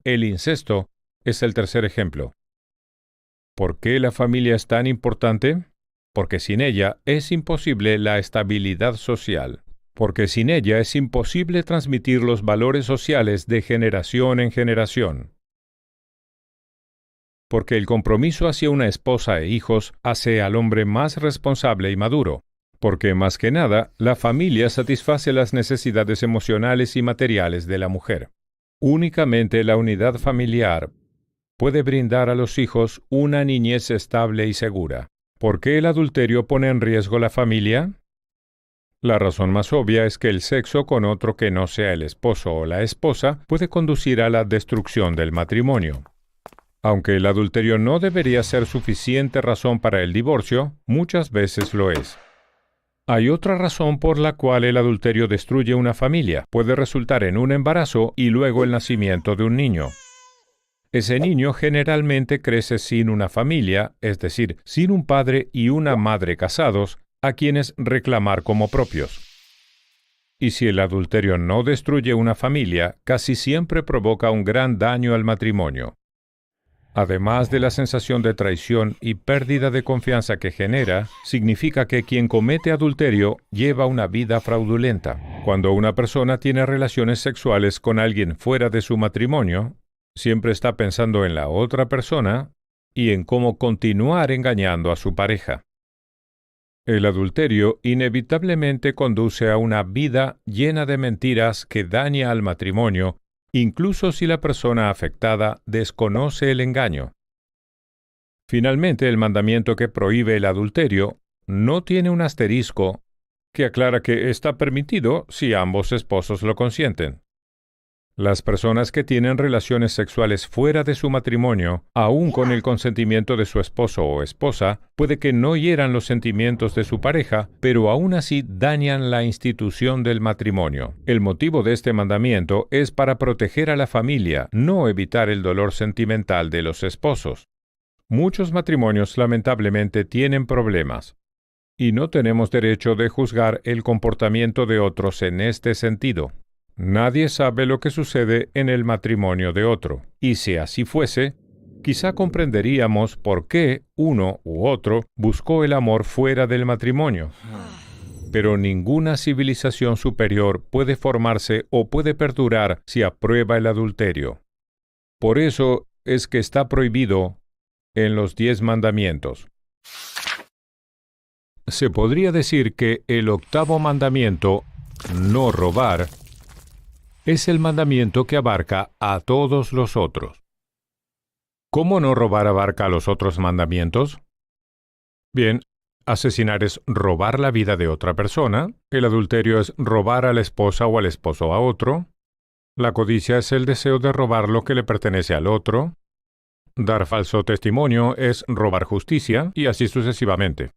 el incesto, es el tercer ejemplo. ¿Por qué la familia es tan importante? Porque sin ella es imposible la estabilidad social. Porque sin ella es imposible transmitir los valores sociales de generación en generación. Porque el compromiso hacia una esposa e hijos hace al hombre más responsable y maduro. Porque más que nada, la familia satisface las necesidades emocionales y materiales de la mujer. Únicamente la unidad familiar puede brindar a los hijos una niñez estable y segura. ¿Por qué el adulterio pone en riesgo la familia? La razón más obvia es que el sexo con otro que no sea el esposo o la esposa puede conducir a la destrucción del matrimonio. Aunque el adulterio no debería ser suficiente razón para el divorcio, muchas veces lo es. Hay otra razón por la cual el adulterio destruye una familia. Puede resultar en un embarazo y luego el nacimiento de un niño. Ese niño generalmente crece sin una familia, es decir, sin un padre y una madre casados, a quienes reclamar como propios. Y si el adulterio no destruye una familia, casi siempre provoca un gran daño al matrimonio. Además de la sensación de traición y pérdida de confianza que genera, significa que quien comete adulterio lleva una vida fraudulenta. Cuando una persona tiene relaciones sexuales con alguien fuera de su matrimonio, siempre está pensando en la otra persona y en cómo continuar engañando a su pareja. El adulterio inevitablemente conduce a una vida llena de mentiras que daña al matrimonio, incluso si la persona afectada desconoce el engaño. Finalmente, el mandamiento que prohíbe el adulterio no tiene un asterisco que aclara que está permitido si ambos esposos lo consienten. Las personas que tienen relaciones sexuales fuera de su matrimonio, aun con el consentimiento de su esposo o esposa, puede que no hieran los sentimientos de su pareja, pero aún así dañan la institución del matrimonio. El motivo de este mandamiento es para proteger a la familia, no evitar el dolor sentimental de los esposos. Muchos matrimonios lamentablemente tienen problemas, y no tenemos derecho de juzgar el comportamiento de otros en este sentido. Nadie sabe lo que sucede en el matrimonio de otro, y si así fuese, quizá comprenderíamos por qué uno u otro buscó el amor fuera del matrimonio. Pero ninguna civilización superior puede formarse o puede perdurar si aprueba el adulterio. Por eso es que está prohibido en los 10 mandamientos. Se podría decir que el 8º mandamiento, no robar, es el mandamiento que abarca a todos los otros. ¿Cómo no robar abarca a los otros mandamientos? Bien, asesinar es robar la vida de otra persona, el adulterio es robar a la esposa o al esposo a otro, la codicia es el deseo de robar lo que le pertenece al otro, dar falso testimonio es robar justicia, y así sucesivamente.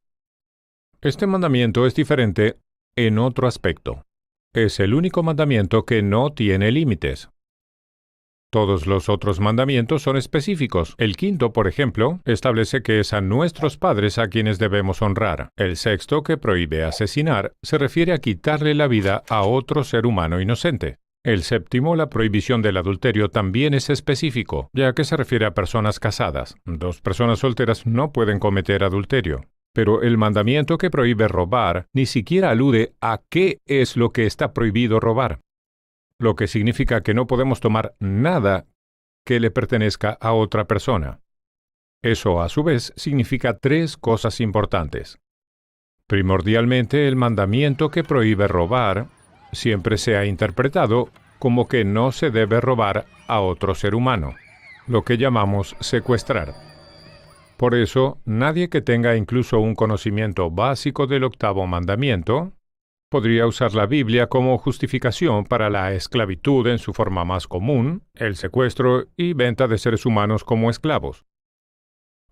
Este mandamiento es diferente en otro aspecto. Es el único mandamiento que no tiene límites. Todos los otros mandamientos son específicos. El 5º, por ejemplo, establece que es a nuestros padres a quienes debemos honrar. El 6º, que prohíbe asesinar, se refiere a quitarle la vida a otro ser humano inocente. El 7º, la prohibición del adulterio, también es específico, ya que se refiere a personas casadas. 2 personas solteras no pueden cometer adulterio. Pero el mandamiento que prohíbe robar ni siquiera alude a qué es lo que está prohibido robar, lo que significa que no podemos tomar nada que le pertenezca a otra persona. Eso, a su vez, significa 3 cosas importantes. Primordialmente, el mandamiento que prohíbe robar siempre se ha interpretado como que no se debe robar a otro ser humano, lo que llamamos secuestrar. Por eso, nadie que tenga incluso un conocimiento básico del 8º mandamiento podría usar la Biblia como justificación para la esclavitud en su forma más común, el secuestro y venta de seres humanos como esclavos.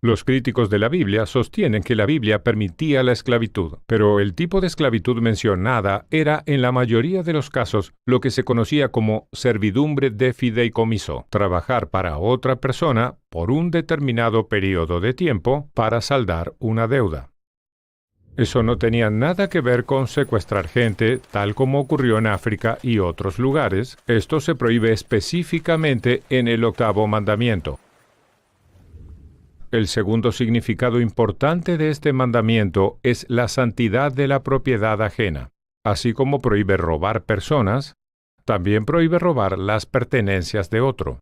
Los críticos de la Biblia sostienen que la Biblia permitía la esclavitud, pero el tipo de esclavitud mencionada era en la mayoría de los casos lo que se conocía como servidumbre de fideicomiso, trabajar para otra persona por un determinado periodo de tiempo para saldar una deuda. Eso no tenía nada que ver con secuestrar gente, tal como ocurrió en África y otros lugares. Esto se prohíbe específicamente en el 8º mandamiento. El segundo significado importante de este mandamiento es la santidad de la propiedad ajena. Así como prohíbe robar personas, también prohíbe robar las pertenencias de otro.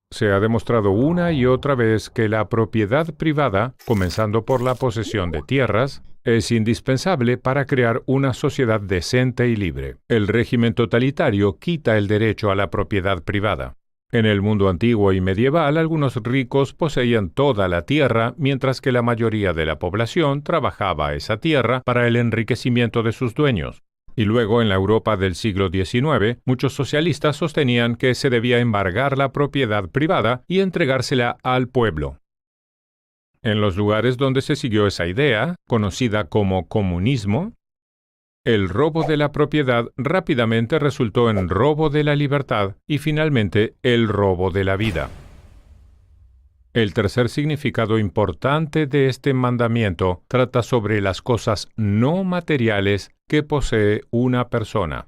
Se ha demostrado una y otra vez que la propiedad privada, comenzando por la posesión de tierras, es indispensable para crear una sociedad decente y libre. El régimen totalitario quita el derecho a la propiedad privada. En el mundo antiguo y medieval, algunos ricos poseían toda la tierra, mientras que la mayoría de la población trabajaba esa tierra para el enriquecimiento de sus dueños. Y luego, en la Europa del siglo XIX, muchos socialistas sostenían que se debía embargar la propiedad privada y entregársela al pueblo. En los lugares donde se siguió esa idea, conocida como comunismo, el robo de la propiedad rápidamente resultó en robo de la libertad y finalmente el robo de la vida. El tercer significado importante de este mandamiento trata sobre las cosas no materiales que posee una persona: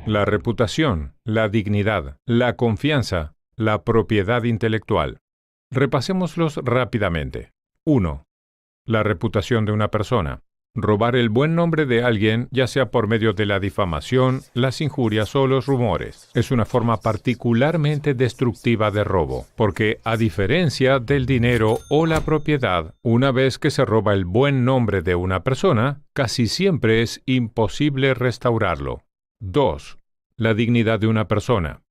la reputación, la dignidad, la confianza, la propiedad intelectual. Repasémoslos rápidamente. 1. La reputación de una persona. Robar el buen nombre de alguien, ya sea por medio de la difamación, las injurias o los rumores, es una forma particularmente destructiva de robo, porque, a diferencia del dinero o la propiedad, una vez que se roba el buen nombre de una persona, casi siempre es imposible restaurarlo. 2. La dignidad de una persona.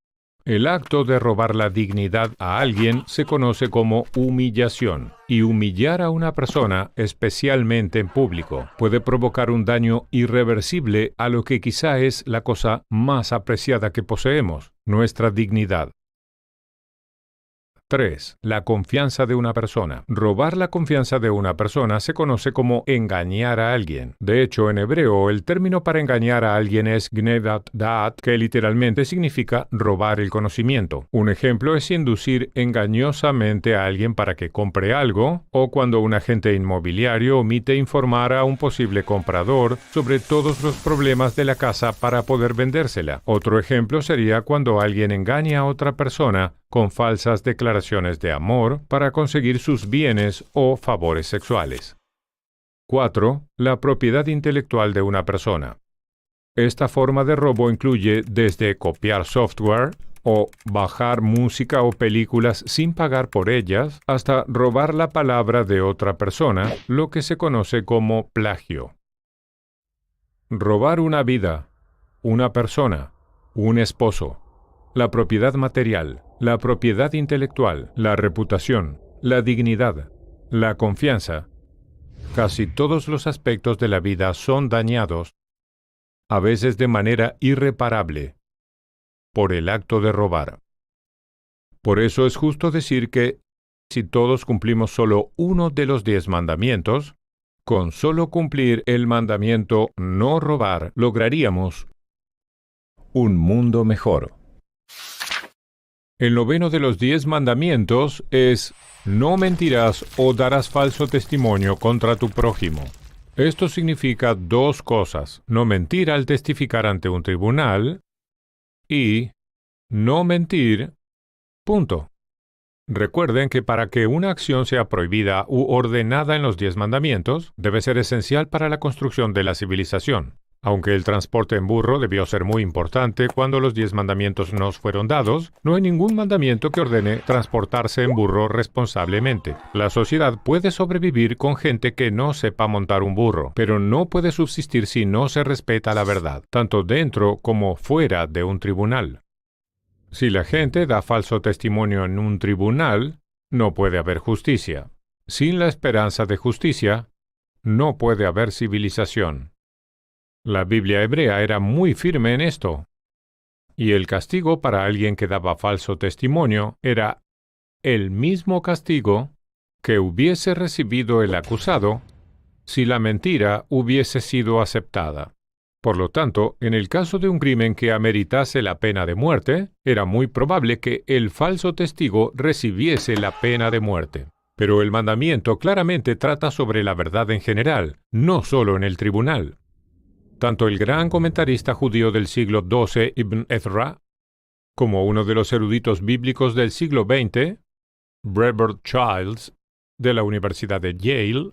El acto de robar la dignidad a alguien se conoce como humillación, y humillar a una persona, especialmente en público, puede provocar un daño irreversible a lo que quizá es la cosa más apreciada que poseemos, nuestra dignidad. 3. La confianza de una persona. Robar la confianza de una persona se conoce como engañar a alguien. De hecho, en hebreo, el término para engañar a alguien es gnevat da'at, que literalmente significa robar el conocimiento. Un ejemplo es inducir engañosamente a alguien para que compre algo, o cuando un agente inmobiliario omite informar a un posible comprador sobre todos los problemas de la casa para poder vendérsela. Otro ejemplo sería cuando alguien engaña a otra persona con falsas declaraciones de amor para conseguir sus bienes o favores sexuales. 4. La propiedad intelectual de una persona. Esta forma de robo incluye desde copiar software o bajar música o películas sin pagar por ellas, hasta robar la palabra de otra persona, lo que se conoce como plagio. Robar una vida, una persona, un esposo, la propiedad material, la propiedad intelectual, la reputación, la dignidad, la confianza. Casi todos los aspectos de la vida son dañados, a veces de manera irreparable, por el acto de robar. Por eso es justo decir que, si todos cumplimos solo uno de los 10 mandamientos, con solo cumplir el mandamiento no robar, lograríamos un mundo mejor. El noveno de los 10 mandamientos es: no mentirás o darás falso testimonio contra tu prójimo. Esto significa dos cosas: no mentir al testificar ante un tribunal y no mentir, punto. Recuerden que para que una acción sea prohibida u ordenada en los 10 mandamientos, debe ser esencial para la construcción de la civilización. Aunque el transporte en burro debió ser muy importante cuando los 10 mandamientos nos fueron dados, no hay ningún mandamiento que ordene transportarse en burro responsablemente. La sociedad puede sobrevivir con gente que no sepa montar un burro, pero no puede subsistir si no se respeta la verdad, tanto dentro como fuera de un tribunal. Si la gente da falso testimonio en un tribunal, no puede haber justicia. Sin la esperanza de justicia, no puede haber civilización. La Biblia hebrea era muy firme en esto. Y el castigo para alguien que daba falso testimonio era el mismo castigo que hubiese recibido el acusado si la mentira hubiese sido aceptada. Por lo tanto, en el caso de un crimen que ameritase la pena de muerte, era muy probable que el falso testigo recibiese la pena de muerte. Pero el mandamiento claramente trata sobre la verdad en general, no solo en el tribunal. Tanto el gran comentarista judío del siglo XII, Ibn Ezra, como uno de los eruditos bíblicos del siglo XX, Brevet Childs, de la Universidad de Yale,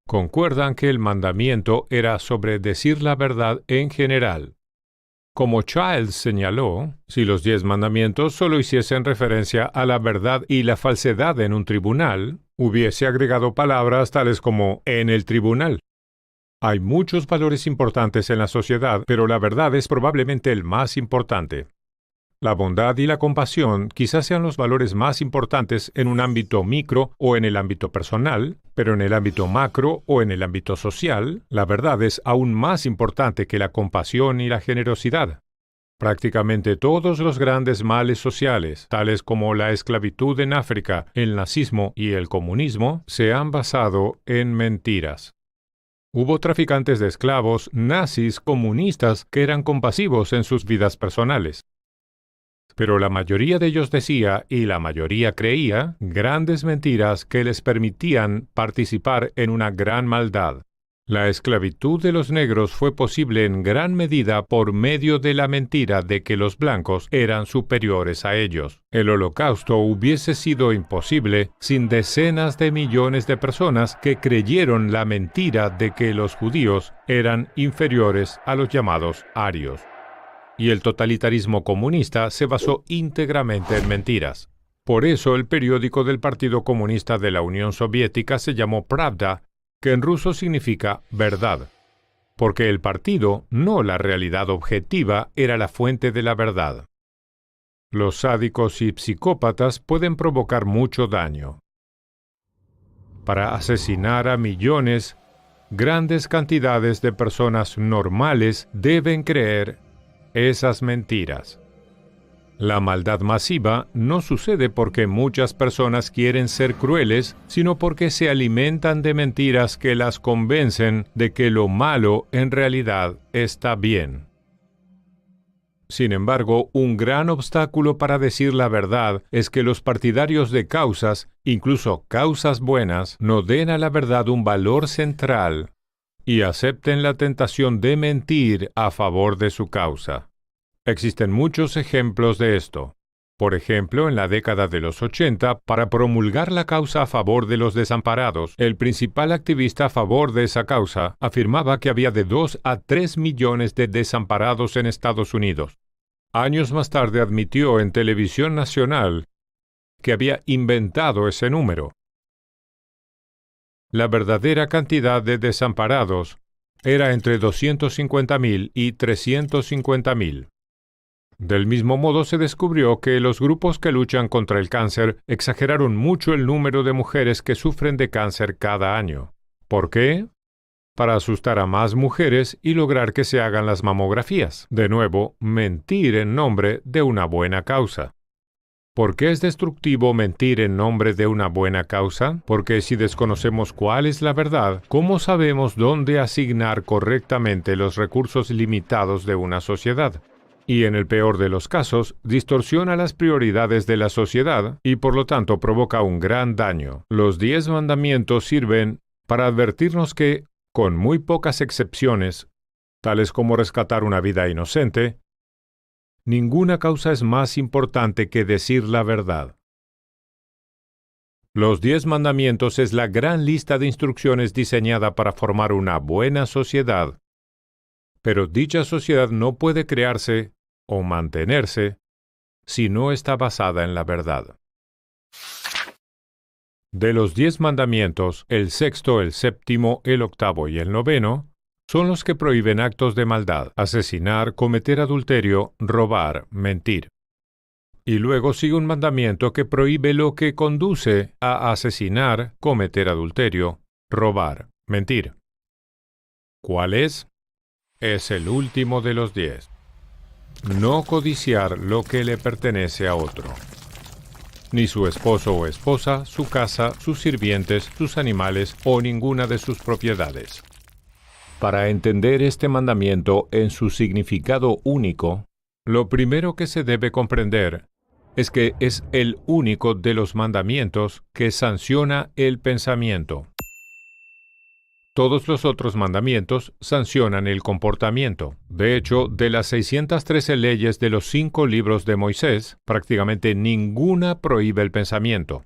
concuerdan que el mandamiento era sobre decir la verdad en general. Como Childs señaló, si los 10 mandamientos solo hiciesen referencia a la verdad y la falsedad en un tribunal, hubiese agregado palabras tales como en el tribunal. Hay muchos valores importantes en la sociedad, pero la verdad es probablemente el más importante. La bondad y la compasión quizás sean los valores más importantes en un ámbito micro o en el ámbito personal, pero en el ámbito macro o en el ámbito social, la verdad es aún más importante que la compasión y la generosidad. Prácticamente todos los grandes males sociales, tales como la esclavitud en África, el nazismo y el comunismo, se han basado en mentiras. Hubo traficantes de esclavos, nazis, comunistas, que eran compasivos en sus vidas personales. Pero la mayoría de ellos decía, y la mayoría creía, grandes mentiras que les permitían participar en una gran maldad. La esclavitud de los negros fue posible en gran medida por medio de la mentira de que los blancos eran superiores a ellos. El Holocausto hubiese sido imposible sin decenas de millones de personas que creyeron la mentira de que los judíos eran inferiores a los llamados arios. Y el totalitarismo comunista se basó íntegramente en mentiras. Por eso el periódico del Partido Comunista de la Unión Soviética se llamó Pravda, que en ruso significa verdad, porque el partido, no la realidad objetiva, era la fuente de la verdad. Los sádicos y psicópatas pueden provocar mucho daño. Para asesinar a millones, grandes cantidades de personas normales deben creer esas mentiras. La maldad masiva no sucede porque muchas personas quieren ser crueles, sino porque se alimentan de mentiras que las convencen de que lo malo en realidad está bien. Sin embargo, un gran obstáculo para decir la verdad es que los partidarios de causas, incluso causas buenas, no den a la verdad un valor central y acepten la tentación de mentir a favor de su causa. Existen muchos ejemplos de esto. Por ejemplo, en la década de los 80, para promulgar la causa a favor de los desamparados, el principal activista a favor de esa causa afirmaba que había de 2 a 3 millones de desamparados en Estados Unidos. Años más tarde admitió en televisión nacional que había inventado ese número. La verdadera cantidad de desamparados era entre 250,000 y 350,000. Del mismo modo, se descubrió que los grupos que luchan contra el cáncer exageraron mucho el número de mujeres que sufren de cáncer cada año. ¿Por qué? Para asustar a más mujeres y lograr que se hagan las mamografías. De nuevo, mentir en nombre de una buena causa. ¿Por qué es destructivo mentir en nombre de una buena causa? Porque si desconocemos cuál es la verdad, ¿cómo sabemos dónde asignar correctamente los recursos limitados de una sociedad? Y en el peor de los casos, distorsiona las prioridades de la sociedad y por lo tanto provoca un gran daño. Los 10 mandamientos sirven para advertirnos que, con muy pocas excepciones, tales como rescatar una vida inocente, ninguna causa es más importante que decir la verdad. Los 10 mandamientos es la gran lista de instrucciones diseñada para formar una buena sociedad. Pero dicha sociedad no puede crearse o mantenerse si no está basada en la verdad. De los 10 mandamientos, el sexto, el séptimo, el octavo y el noveno son los que prohíben actos de maldad: asesinar, cometer adulterio, robar, mentir. Y luego sigue un mandamiento que prohíbe lo que conduce a asesinar, cometer adulterio, robar, mentir. ¿Cuál es? Es el último de los 10. No codiciar lo que le pertenece a otro. Ni su esposo o esposa, su casa, sus sirvientes, sus animales o ninguna de sus propiedades. Para entender este mandamiento en su significado único, lo primero que se debe comprender es que es el único de los mandamientos que sanciona el pensamiento. Todos los otros mandamientos sancionan el comportamiento. De hecho, de las 613 leyes de los 5 libros de Moisés, prácticamente ninguna prohíbe el pensamiento.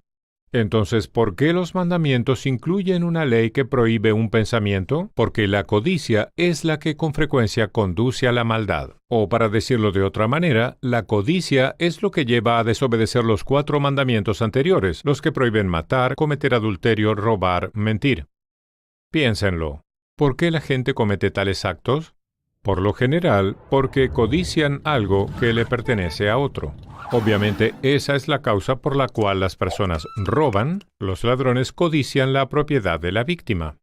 Entonces, ¿por qué los mandamientos incluyen una ley que prohíbe un pensamiento? Porque la codicia es la que con frecuencia conduce a la maldad. O para decirlo de otra manera, la codicia es lo que lleva a desobedecer los 4 mandamientos anteriores, los que prohíben matar, cometer adulterio, robar, mentir. Piénsenlo. ¿Por qué la gente comete tales actos? Por lo general, porque codician algo que le pertenece a otro. Obviamente, esa es la causa por la cual las personas roban. Los ladrones codician la propiedad de la víctima.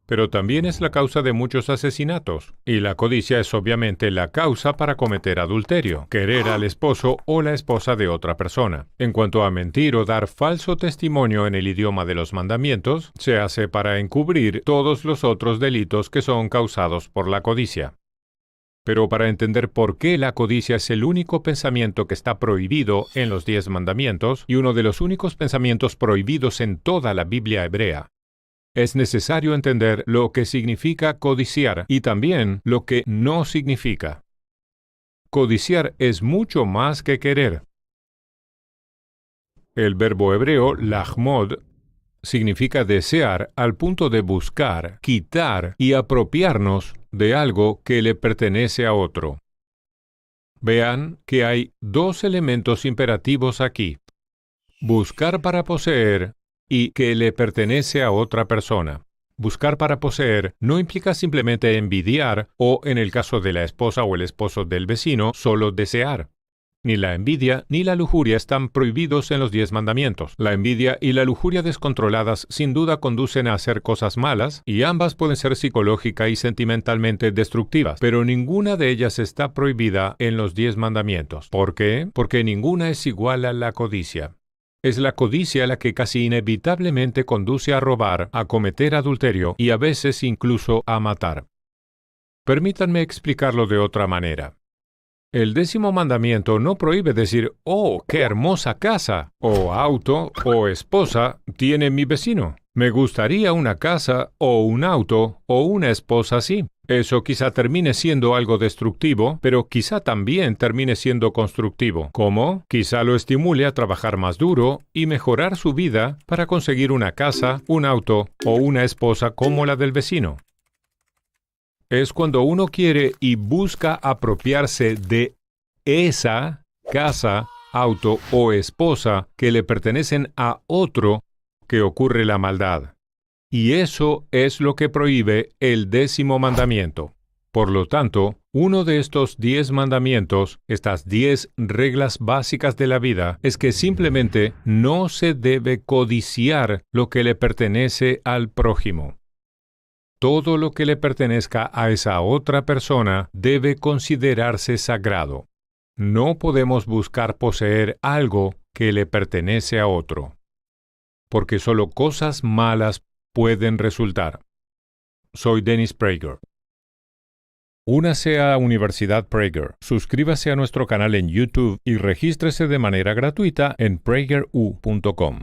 Pero también es la causa de muchos asesinatos. Y la codicia es obviamente la causa para cometer adulterio, querer al esposo o la esposa de otra persona. En cuanto a mentir o dar falso testimonio en el idioma de los mandamientos, se hace para encubrir todos los otros delitos que son causados por la codicia. Pero para entender por qué la codicia es el único pensamiento que está prohibido en los 10 mandamientos y uno de los únicos pensamientos prohibidos en toda la Biblia hebrea, es necesario entender lo que significa codiciar y también lo que no significa. Codiciar es mucho más que querer. El verbo hebreo lachmod significa desear al punto de buscar, quitar y apropiarnos de algo que le pertenece a otro. Vean que hay 2 elementos imperativos aquí: buscar para poseer y que le pertenece a otra persona. Buscar para poseer no implica simplemente envidiar o, en el caso de la esposa o el esposo del vecino, solo desear. Ni la envidia ni la lujuria están prohibidos en los 10 mandamientos. La envidia y la lujuria descontroladas sin duda conducen a hacer cosas malas, y ambas pueden ser psicológica y sentimentalmente destructivas, pero ninguna de ellas está prohibida en los 10 mandamientos. ¿Por qué? Porque ninguna es igual a la codicia. Es la codicia la que casi inevitablemente conduce a robar, a cometer adulterio y a veces incluso a matar. Permítanme explicarlo de otra manera. El 10º mandamiento no prohíbe decir, «Oh, qué hermosa casa, o auto, o esposa tiene mi vecino. Me gustaría una casa, o un auto, o una esposa así». Eso quizá termine siendo algo destructivo, pero quizá también termine siendo constructivo. ¿Cómo? Quizá lo estimule a trabajar más duro y mejorar su vida para conseguir una casa, un auto, o una esposa como la del vecino. Es cuando uno quiere y busca apropiarse de esa casa, auto o esposa que le pertenecen a otro que ocurre la maldad. Y eso es lo que prohíbe el 10º mandamiento. Por lo tanto, uno de estos 10 mandamientos, estas 10 reglas básicas de la vida, es que simplemente no se debe codiciar lo que le pertenece al prójimo. Todo lo que le pertenezca a esa otra persona debe considerarse sagrado. No podemos buscar poseer algo que le pertenece a otro, porque solo cosas malas pueden resultar. Soy Dennis Prager. Únase a Universidad Prager, suscríbase a nuestro canal en YouTube y regístrese de manera gratuita en prageru.com.